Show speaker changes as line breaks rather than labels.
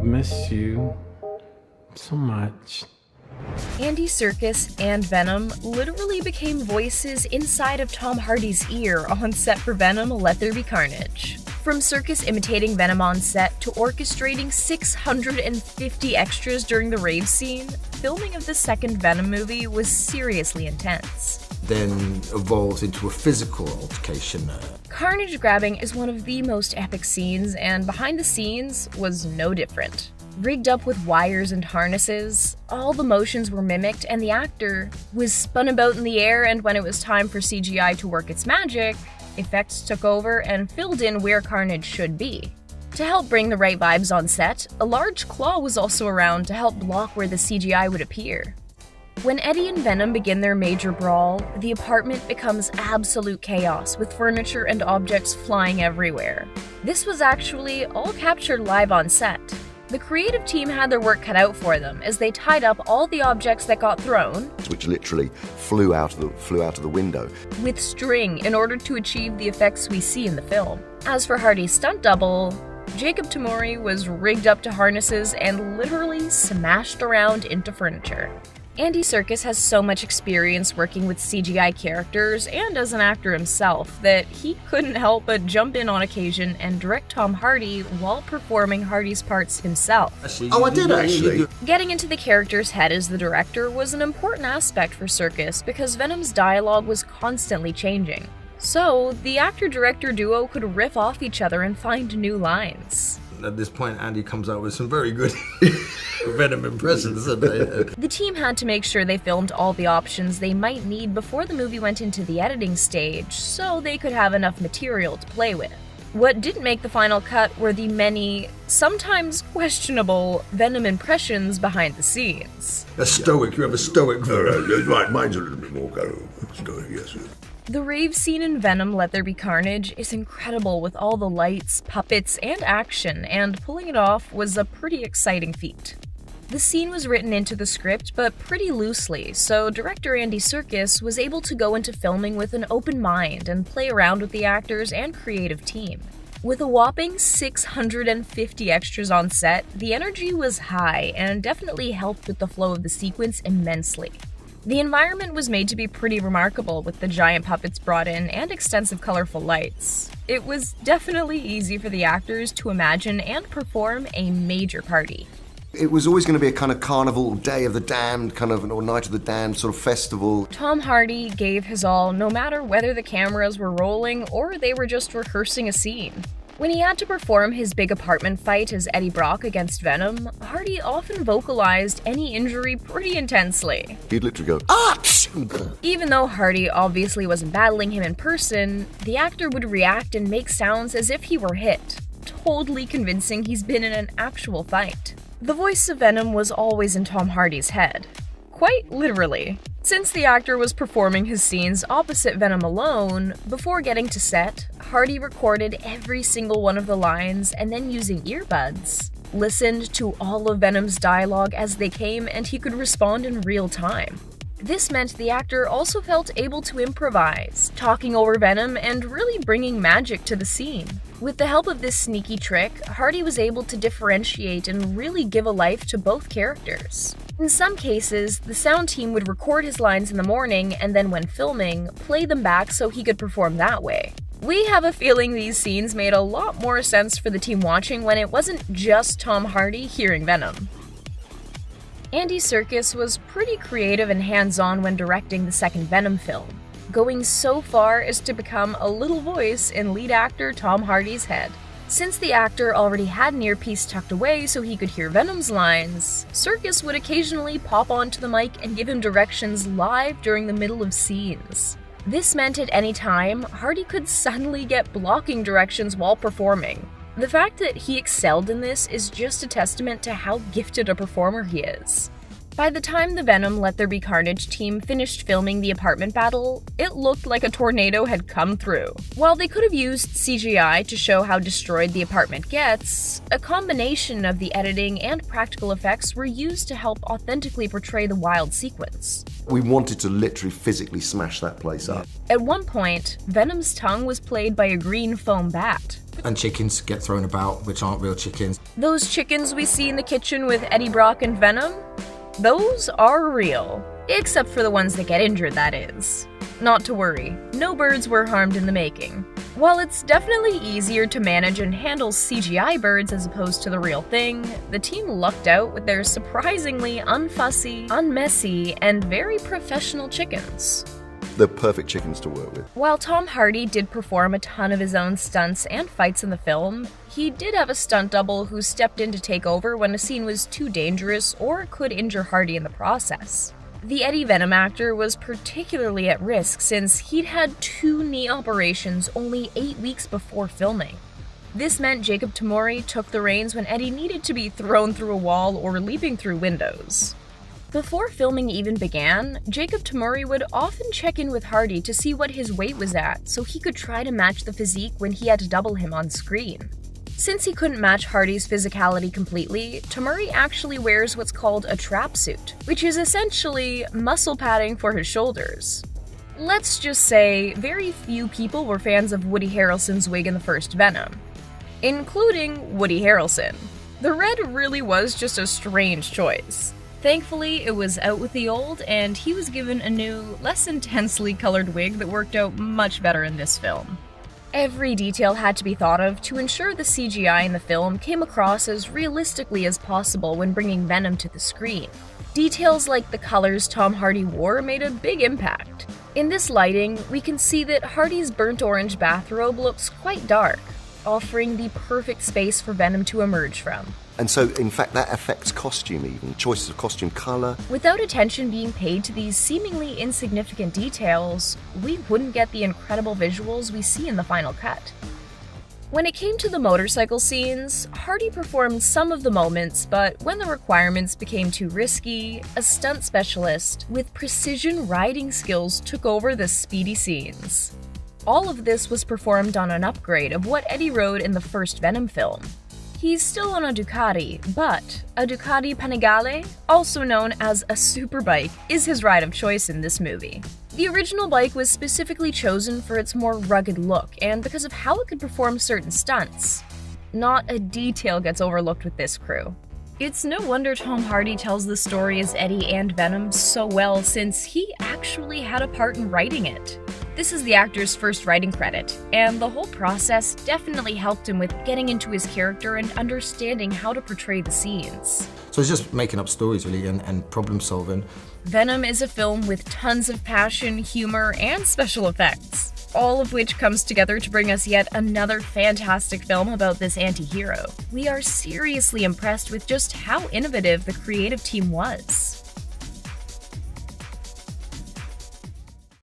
Miss you so much.
Andy Serkis and Venom literally became voices inside of Tom Hardy's ear on set for Venom: Let There Be Carnage. From Serkis imitating Venom on set to orchestrating 650 extras during the rave scene, filming of the second Venom movie was seriously intense.
Then evolves into a physical altercation.
Carnage grabbing is one of the most epic scenes, and behind the scenes was no different. Rigged up with wires and harnesses, all the motions were mimicked and the actor was spun about in the air, and when it was time for CGI to work its magic, effects took over and filled in where Carnage should be. To help bring the right vibes on set, a large claw was also around to help block where the CGI would appear. When Eddie and Venom begin their major brawl, the apartment becomes absolute chaos with furniture and objects flying everywhere. This was actually all captured live on set. The creative team had their work cut out for them as they tied up all the objects that got thrown,
which literally flew out of the window,
with string in order to achieve the effects we see in the film. As for Hardy's stunt double, Jacob Tamori was rigged up to harnesses and literally smashed around into furniture. Andy Serkis has so much experience working with CGI characters and as an actor himself that he couldn't help but jump in on occasion and direct Tom Hardy while performing Hardy's parts himself.
Oh, I did actually.
Getting into the character's head as the director was an important aspect for Serkis because Venom's dialogue was constantly changing. So, the actor-director duo could riff off each other and find new lines.
At this point, Andy comes out with some very good Venom impressions.
The team had to make sure they filmed all the options they might need before the movie went into the editing stage, so they could have enough material to play with. What didn't make the final cut were the many, sometimes questionable, Venom impressions behind the scenes.
A stoic, you have a stoic.
Right, mine's a little bit more kind of stoic, yes.
The rave scene in Venom: Let There Be Carnage is incredible with all the lights, puppets, and action, and pulling it off was a pretty exciting feat. The scene was written into the script, but pretty loosely, so director Andy Serkis was able to go into filming with an open mind and play around with the actors and creative team. With a whopping 650 extras on set, the energy was high and definitely helped with the flow of the sequence immensely. The environment was made to be pretty remarkable with the giant puppets brought in and extensive colorful lights. It was definitely easy for the actors to imagine and perform a major party.
It was always going to be a kind of carnival, Day of the Damned, kind of, or Night of the Damned sort of festival.
Tom Hardy gave his all no matter whether the cameras were rolling or they were just rehearsing a scene. When he had to perform his big apartment fight as Eddie Brock against Venom, Hardy often vocalized any injury pretty intensely.
He'd literally go, "Ah!"
Even though Hardy obviously wasn't battling him in person, the actor would react and make sounds as if he were hit, totally convincing he's been in an actual fight. The voice of Venom was always in Tom Hardy's head. Quite literally. Since the actor was performing his scenes opposite Venom alone, before getting to set, Hardy recorded every single one of the lines and then using earbuds, listened to all of Venom's dialogue as they came and he could respond in real time. This meant the actor also felt able to improvise, talking over Venom and really bringing magic to the scene. With the help of this sneaky trick, Hardy was able to differentiate and really give a life to both characters. In some cases, the sound team would record his lines in the morning and then when filming, play them back so he could perform that way. We have a feeling these scenes made a lot more sense for the team watching when it wasn't just Tom Hardy hearing Venom. Andy Serkis was pretty creative and hands-on when directing the second Venom film, going so far as to become a little voice in lead actor Tom Hardy's head. Since the actor already had an earpiece tucked away so he could hear Venom's lines, Serkis would occasionally pop onto the mic and give him directions live during the middle of scenes. This meant at any time, Hardy could suddenly get blocking directions while performing. The fact that he excelled in this is just a testament to how gifted a performer he is. By the time the Venom: Let There Be Carnage team finished filming the apartment battle, it looked like a tornado had come through. While they could have used CGI to show how destroyed the apartment gets, a combination of the editing and practical effects were used to help authentically portray the wild sequence.
We wanted to literally physically smash that place up.
At one point, Venom's tongue was played by a green foam bat.
And chickens get thrown about, which aren't real chickens.
Those chickens we see in the kitchen with Eddie Brock and Venom, those are real. Except for the ones that get injured, that is. Not to worry, no birds were harmed in the making. While it's definitely easier to manage and handle CGI birds as opposed to the real thing, the team lucked out with their surprisingly unfussy, unmessy, and very professional chickens.
They're perfect chickens to work with.
While Tom Hardy did perform a ton of his own stunts and fights in the film, he did have a stunt double who stepped in to take over when a scene was too dangerous or could injure Hardy in the process. The Eddie Venom actor was particularly at risk since he'd had 2 knee operations only 8 weeks before filming. This meant Jacob Tamori took the reins when Eddie needed to be thrown through a wall or leaping through windows. Before filming even began, Jacob Tamori would often check in with Hardy to see what his weight was at so he could try to match the physique when he had to double him on screen. Since he couldn't match Hardy's physicality completely, Tamori actually wears what's called a trap suit, which is essentially muscle padding for his shoulders. Let's just say very few people were fans of Woody Harrelson's wig in the first Venom, including Woody Harrelson. The red really was just a strange choice. Thankfully, it was out with the old, and he was given a new, less intensely colored wig that worked out much better in this film. Every detail had to be thought of to ensure the CGI in the film came across as realistically as possible when bringing Venom to the screen. Details like the colors Tom Hardy wore made a big impact. In this lighting, we can see that Hardy's burnt orange bathrobe looks quite dark, offering the perfect space for Venom to emerge from.
And so, in fact, that affects costume even, choices of costume colour.
Without attention being paid to these seemingly insignificant details, we wouldn't get the incredible visuals we see in the final cut. When it came to the motorcycle scenes, Hardy performed some of the moments, but when the requirements became too risky, a stunt specialist with precision riding skills took over the speedy scenes. All of this was performed on an upgrade of what Eddie rode in the first Venom film. He's still on a Ducati, but a Ducati Panigale, also known as a superbike, is his ride of choice in this movie. The original bike was specifically chosen for its more rugged look and because of how it could perform certain stunts. Not a detail gets overlooked with this crew. It's no wonder Tom Hardy tells the story as Eddie and Venom so well since he actually had a part in writing it. This is the actor's first writing credit, and the whole process definitely helped him with getting into his character and understanding how to portray the scenes.
So it's just making up stories really and problem solving.
Venom is a film with tons of passion, humor, and special effects, all of which comes together to bring us yet another fantastic film about this anti-hero. We are seriously impressed with just how innovative the creative team was.